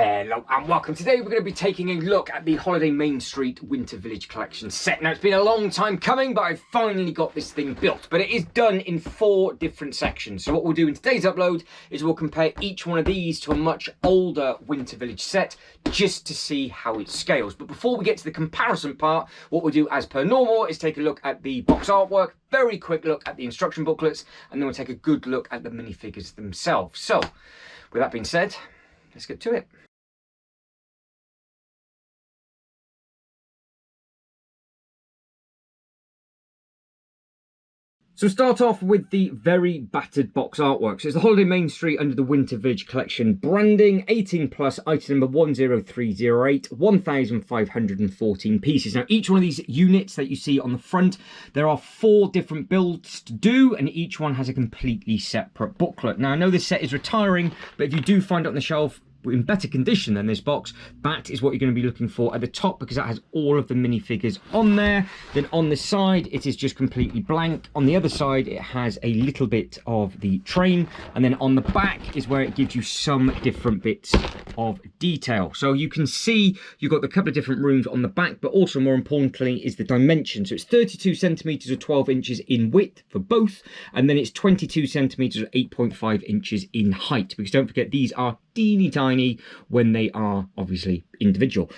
Hello and welcome. Today we're going to be taking a look at the Holiday Main Street Winter Village Collection set. Now it's been a long time coming, but I've finally got this thing built. But it is done in 4 different sections. So what we'll do in today's upload is we'll compare each one of these to a much older Winter Village set, just to see how it scales. But before we get to the comparison part, what we'll do as per normal is take a look at the box artwork, very quick look at the instruction booklets, and then we'll take a good look at the minifigures themselves. So with that being said, let's get to it. So start off with the very battered box artwork. So it's the Holiday Main Street under the Winter Village Collection branding, 18 plus, item number 10308, 1,514 pieces. Now each one of these units that you see on the front, there are 4 different builds to do, and each one has a completely separate booklet. Now I know this set is retiring, but if you do find it on the shelf in better condition than this box, that is what you're going to be looking for at the top, because that has all of the minifigures on there. Then on the side it is just completely blank. On the other side it has a little bit of the train, and then on the back is where it gives you some different bits of detail. So you can see you've got a couple of different rooms on the back, but also more importantly is the dimension. So it's 32 centimeters or 12 inches in width for both, and then it's 22 centimeters or 8.5 inches in height, because don't forget these are teeny tiny when they are obviously individual.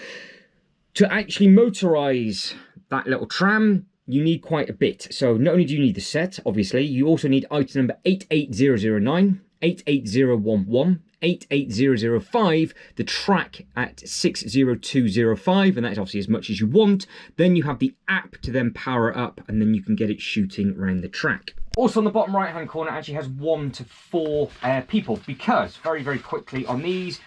To actually motorize that little tram, you need quite a bit. So not only do you need the set, obviously, you also need item number 88009, 88011, 88005, the track at 60205, and that is obviously as much as you want. Then you have the app to then power up, and then you can get it shooting around the track. Also on the bottom right hand corner actually has 1 to 4 people, because very quickly on these,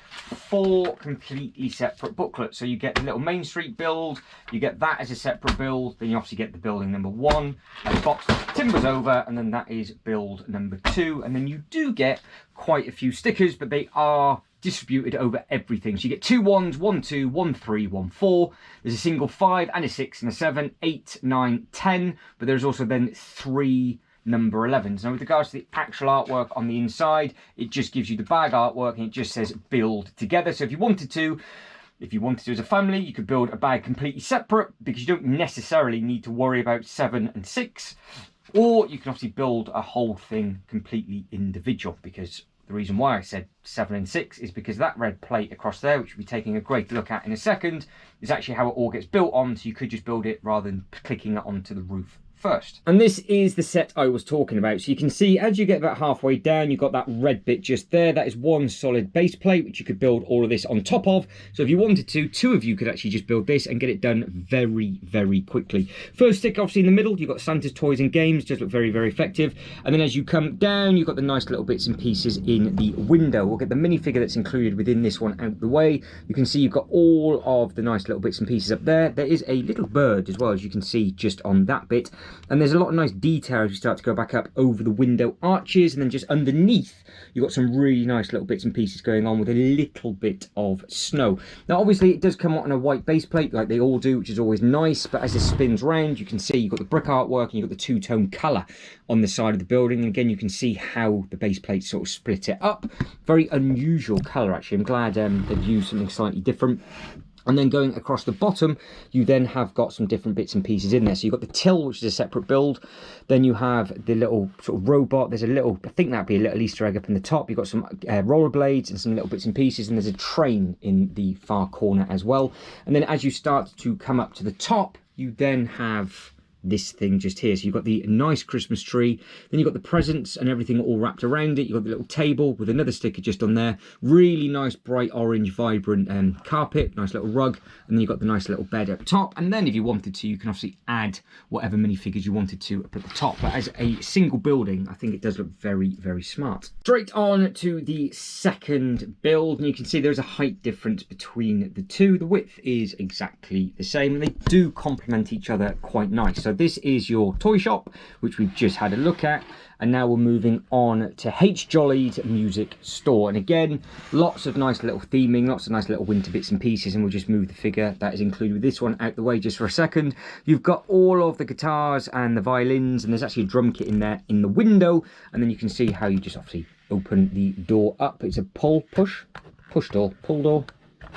4 completely separate booklets. So you get the little Main Street build, you get that as a separate build, then you obviously get the building number 1, and the box timbers over, and then that is build number 2, and then you do get quite a few stickers, but they are distributed over everything. So you get 2 1s, 1 2, 1 3, 1 4. There's a single 5 and a 6 and a 7, 8, 9, 10, but there's also then 3 number 11s. Now with regards to the actual artwork on the inside, it just gives you the bag artwork and it just says build together. So if you wanted to as a family, you could build a bag completely separate, because you don't necessarily need to worry about 7 and 6, or you can obviously build a whole thing completely individual, because the reason why I said 7 and 6 is because that red plate across there, which we'll be taking a great look at in a second, is actually how it all gets built on. So you could just build it rather than clicking it onto the roof first. And this is the set I was talking about. So you can see as you get about halfway down, you've got that red bit just there. That is 1 solid base plate, which you could build all of this on top of. So if you wanted to, 2 of you could actually just build this and get it done very quickly. First stick obviously in the middle, you've got Santa's Toys and Games, does look very effective. And then as you come down, you've got the nice little bits and pieces in the window. We'll get the minifigure that's included within this one out the way. You can see you've got all of the nice little bits and pieces up there. There is a little bird as well, as you can see just on that bit. And there's a lot of nice detail as you start to go back up over the window arches, and then just underneath you've got some really nice little bits and pieces going on with a little bit of snow. Now obviously it does come on a white base plate like they all do, which is always nice, but as it spins round you can see you've got the brick artwork and you've got the 2-tone colour on the side of the building, and again you can see how the base plate sort of split it up. Very unusual colour actually. I'm glad they've used something slightly different. And then going across the bottom, you then have got some different bits and pieces in there. So you've got the till, which is a separate build. Then you have the little sort of robot. There's a little, I think that'd be a little Easter egg up in the top. You've got some rollerblades and some little bits and pieces. And there's a train in the far corner as well. And then as you start to come up to the top, you then have this thing just here. So you've got the nice Christmas tree, then you've got the presents and everything all wrapped around it. You've got the little table with another sticker just on there, really nice bright orange vibrant carpet, nice little rug, and then you've got the nice little bed up top. And then if you wanted to, you can obviously add whatever minifigures you wanted to up at the top, but as a single building I think it does look very smart. Straight on to the second build, and you can see there's a height difference between the two. The width is exactly the same, and they do complement each other quite nice. So this is your toy shop, which we've just had a look at, and now we're moving on to H Jolly's music store. And again, lots of nice little theming, lots of nice little winter bits and pieces, and we'll just move the figure that is included with this one out the way just for a second. You've got all of the guitars and the violins, and there's actually a drum kit in there in the window, and then you can see how you just obviously open the door up. It's a push door, pull door.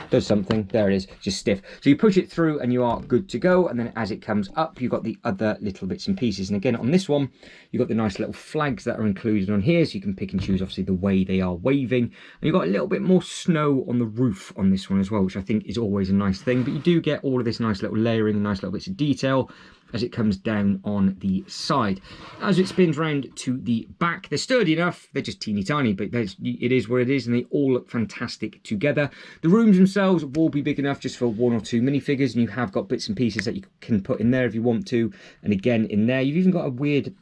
does something. There it is, just stiff. So you push it through and you are good to go. And then as it comes up, you've got the other little bits and pieces. And again, on this one, you've got the nice little flags that are included on here. So you can pick and choose, obviously, the way they are waving. And you've got a little bit more snow on the roof on this one as well, which I think is always a nice thing. But you do get all of this nice little layering and nice little bits of detail as it comes down on the side. As it spins round to the back, they're sturdy enough, they're just teeny tiny, but it is what it is, and they all look fantastic together. The rooms themselves will be big enough just for 1 or 2 minifigures, and you have got bits and pieces that you can put in there if you want to. And again, in there, you've even got a weird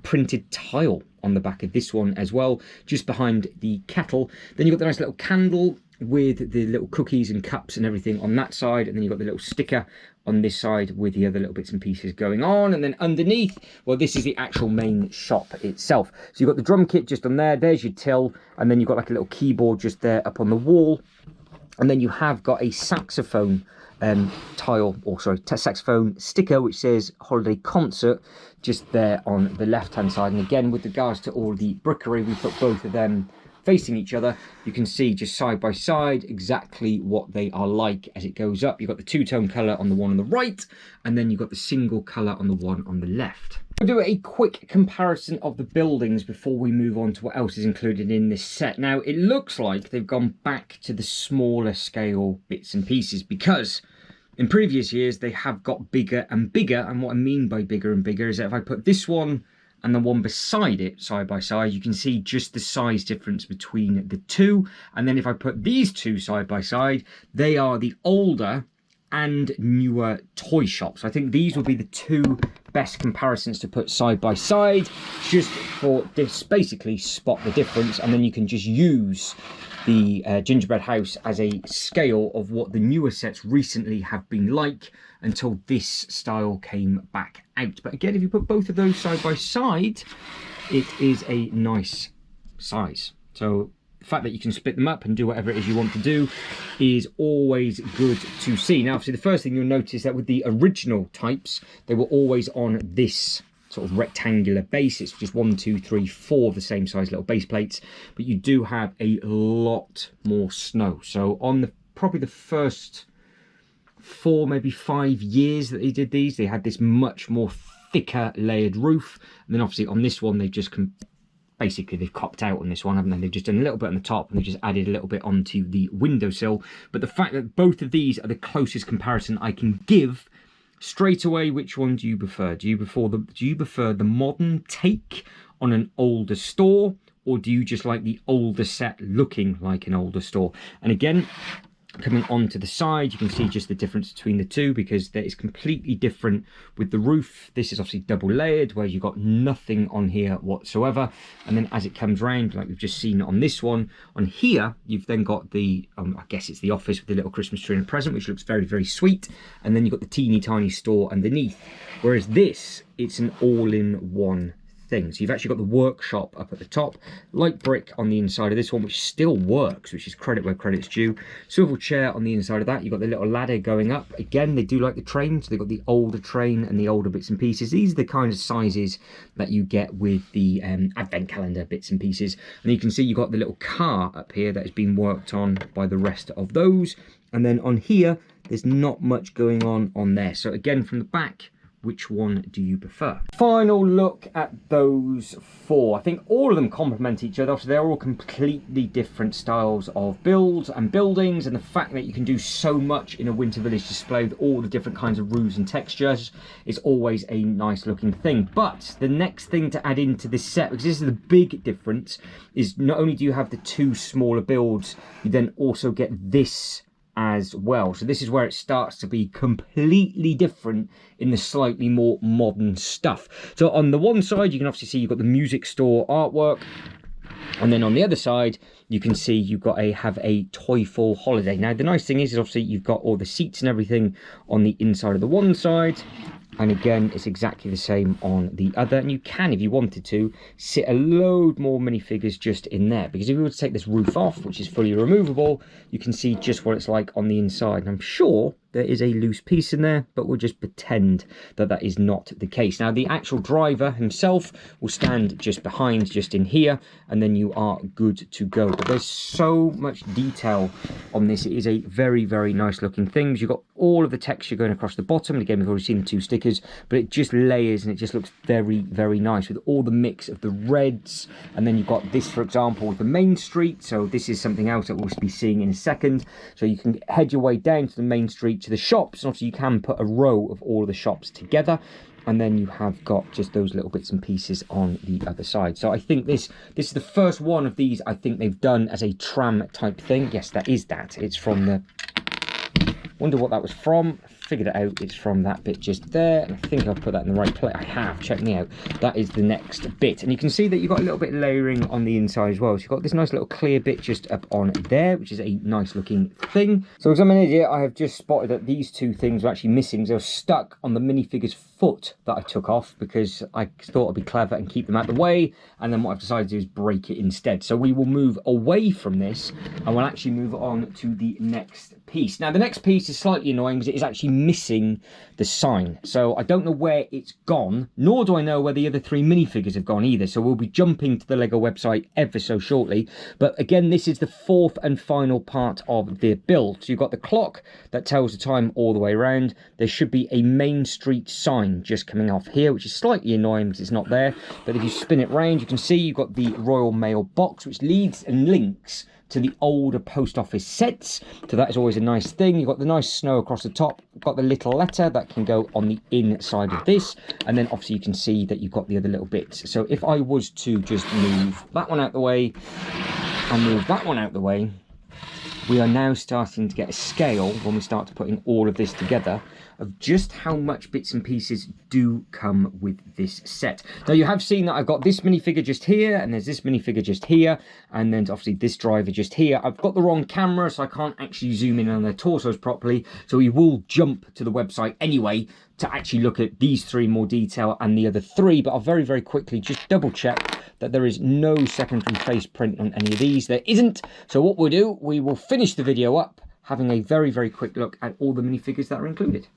printed tile on the back of this one as well, just behind the kettle. Then you've got the nice little candle with the little cookies and cups and everything on that side, and then you've got the little sticker on this side with the other little bits and pieces going on. And then underneath, well, this is the actual main shop itself. So you've got the drum kit just on there, there's your till, and then you've got like a little keyboard just there up on the wall. And then you have got a saxophone saxophone sticker which says holiday concert just there on the left hand side. And again, with regards to all the brickery, we put both of them facing each other. You can see just side by side exactly what they are like as it goes up. You've got the two-tone colour on the one on the right, and then you've got the single colour on the one on the left. We'll do a quick comparison of the buildings before we move on to what else is included in this set. Now, it looks like they've gone back to the smaller scale bits and pieces, because in previous years they have got bigger and bigger. And what I mean by bigger and bigger is that if I put this one and the one beside it side by side, you can see just the size difference between the two. And then if I put these two side by side, they are the older and newer toy shops. I think these will be the two best comparisons to put side by side, just for this, basically spot the difference. And then you can just use the gingerbread house as a scale of what the newer sets recently have been like until this style came back out. But again, if you put both of those side by side, it is a nice size. So the fact that you can split them up and do whatever it is you want to do is always good to see. Now, obviously, the first thing you'll notice that with the original types, they were always on this sort of rectangular base. It's just 1, 2, 3, 4 of the same size little base plates, but you do have a lot more snow. So on probably the first 4, maybe 5 years that they did these, they had this much more thicker layered roof. And then obviously on this one, they've just basically they've copped out on this one, haven't they? They've just done a little bit on the top and they've just added a little bit onto the windowsill. But the fact that both of these are the closest comparison I can give straight away, which one do you prefer? Do you prefer the modern take on an older store, or do you just like the older set looking like an older store? And again, coming onto the side, you can see just the difference between the two, because that is completely different with the roof. This is obviously double layered, where you've got nothing on here whatsoever. And then as it comes round, like we've just seen on this one, on here, you've then got the, I guess it's the office with the little Christmas tree and a present, which looks very, very sweet. And then you've got the teeny tiny store underneath. Whereas this, it's an all-in-one thing. So you've actually got the workshop up at the top, light brick on the inside of this one, which still works, which is credit where credit's due. Swivel chair on the inside of that. You've got the little ladder going up. Again, they do like the train, so they've got the older train and the older bits and pieces. These are the kind of sizes that you get with the advent calendar bits and pieces. And you can see you've got the little car up here that has been worked on by the rest of those. And then on here, there's not much going on there. So again, from the back, which one do you prefer? Final look at those 4. I think all of them complement each other. So they're all completely different styles of builds and buildings, and the fact that you can do so much in a Winter Village display with all the different kinds of roofs and textures is always a nice looking thing. But the next thing to add into this set, because this is the big difference, is not only do you have the 2 smaller builds, you then also get this as well. So this is where it starts to be completely different in the slightly more modern stuff. So on the one side, you can obviously see you've got the music store artwork, and then on the other side, you can see you've got have a Toyful holiday. Now, the nice thing is obviously you've got all the seats and everything on the inside of the one side. And again, it's exactly the same on the other. And you can, if you wanted to, sit a load more minifigures just in there. Because if you were to take this roof off, which is fully removable, you can see just what it's like on the inside. And I'm sure there is a loose piece in there, but we'll just pretend that that is not the case. Now, the actual driver himself will stand just behind, just in here, and then you are good to go. But there's so much detail on this. It is a very, very nice looking thing. You've got all of the texture going across the bottom, and again, we've already seen the 2 stickers, but it just layers and it just looks very, very nice with all the mix of the reds. And then you've got this, for example, with the main street. So this is something else that we'll be seeing in a second. So you can head your way down to the main street to the shops, and obviously you can put a row of all of the shops together, and then you have got just those little bits and pieces on the other side. So I think this is the first one of these I think they've done as a tram type thing. Yes, that is that. It's from the... Wonder what that was from. Figured it out. It's from that bit just there. And I think I've put that in the right place. I have. Check me out. That is the next bit. And you can see that you've got a little bit of layering on the inside as well. So you've got this nice little clear bit just up on there, which is a nice looking thing. So as I'm an idiot, I have just spotted that these 2 things are actually missing. They were stuck on the minifigure's foot that I took off because I thought I'd be clever and keep them out of the way. And then what I've decided to do is break it instead. So we will move away from this and we'll actually move on to the next piece. Now, the next piece is slightly annoying because it is actually missing the sign. So I don't know where it's gone, nor do I know where the other 3 minifigures have gone either. So we'll be jumping to the Lego website ever so shortly. But again, this is the 4th and final part of the build. So you've got the clock that tells the time all the way around. There should be a Main Street sign just coming off here, which is slightly annoying because it's not there. But if you spin it round, you can see you've got the Royal Mail box, which leads and links to the older post office sets. So that is always a nice thing. You've got the nice snow across the top. You've got the little letter that can go on the inside of this. And then obviously you can see that you've got the other little bits. So if I was to just move that one out the way and move that one out the way, we are now starting to get a scale when we start to putting all of this together of just how much bits and pieces do come with this set. Now, you have seen that I've got this minifigure just here, and there's this minifigure just here, and then obviously this driver just here. I've got the wrong camera, so I can't actually zoom in on their torsos properly, so we will jump to the website anyway to actually look at these 3 in more detail and the other 3, but I'll very, very quickly just double check that there is no secondary face print on any of these. There isn't, so what we'll do, we will finish the video up having a very, very quick look at all the minifigures that are included.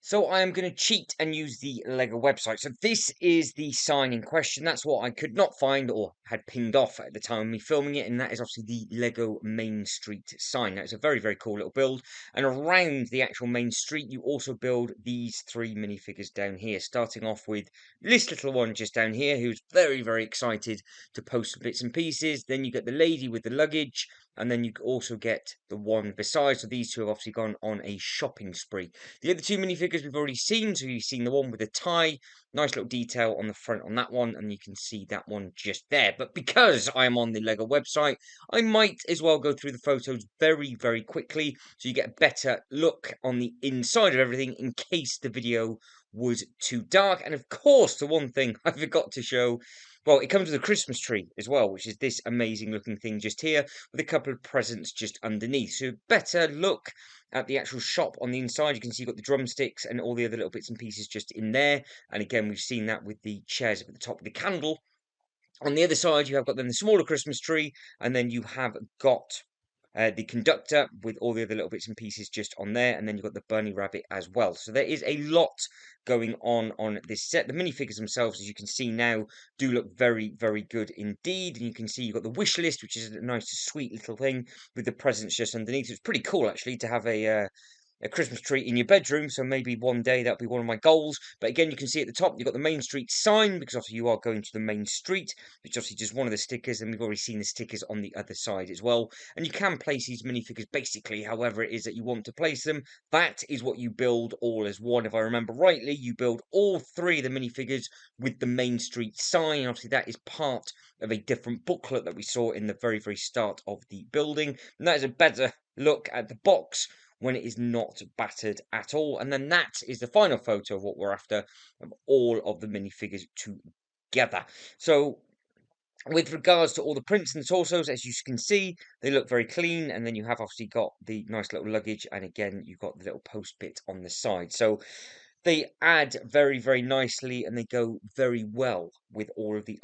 So I am going to cheat and use the Lego website. So this is the sign in question. That's what I could not find or had pinged off at the time of me filming it. And that is obviously the Lego Main Street sign. Now, it's a very, very cool little build. And around the actual main street, you also build these 3 minifigures down here. Starting off with this little one just down here, who's very, very excited to post bits and pieces. Then you get the lady with the luggage. And then you also get the one beside. So these 2 have obviously gone on a shopping spree. The other 2 minifigures we've already seen. So you've seen the one with the tie. Nice little detail on the front on that one. And you can see that one just there. But because I am on the Lego website, I might as well go through the photos very, very quickly. So you get a better look on the inside of everything in case the video was too dark. And of course, the one thing I forgot to show, well, it comes with a Christmas tree as well, which is this amazing looking thing just here with a couple of presents just underneath. So better look at the actual shop on the inside. You can see you've got the drumsticks and all the other little bits and pieces just in there. And again, we've seen that with the chairs up at the top of the candle. On the other side, you have got then the smaller Christmas tree, and then you have got the conductor with all the other little bits and pieces just on there, and then you've got the bunny rabbit as well. So there is a lot going on this set. The minifigures themselves, as you can see now, do look very, very good indeed. And you can see you've got the wish list, which is a nice, sweet little thing with the presents just underneath. It's pretty cool, actually, to have a Christmas tree in your bedroom, so maybe one day that'll be one of my goals. But again, you can see at the top, you've got the Main Street sign, because obviously you are going to the main street, which is obviously just one of the stickers, and we've already seen the stickers on the other side as well. And you can place these minifigures basically however it is that you want to place them. That is what you build all as one. If I remember rightly, you build all 3 of the minifigures with the Main Street sign. Obviously, that is part of a different booklet that we saw in the very, very start of the building. And that is a better look at the box when it is not battered at all. And then that is the final photo of what we're after, of all of the minifigures together. So with regards to all the prints and the torsos, as you can see, they look very clean. And then you have obviously got the nice little luggage. And again, you've got the little post bit on the side. So They add very, very nicely, and they go very well with all of the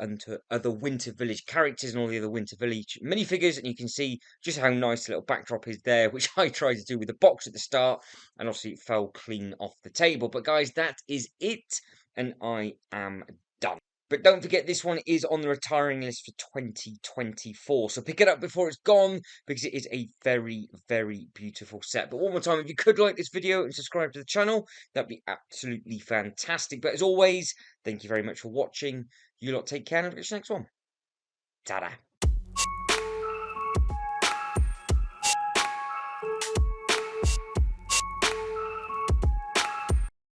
other Winter Village characters and all the other Winter Village minifigures. And you can see just how nice the little backdrop is there, which I tried to do with the box at the start, and obviously it fell clean off the table. But guys, that is it, and I am done. But don't forget, this one is on the retiring list for 2024. So pick it up before it's gone, because it is a very, very beautiful set. But one more time, if you could like this video and subscribe to the channel, that'd be absolutely fantastic. But as always, thank you very much for watching. You lot take care, and I'll catch you next one. Ta-da.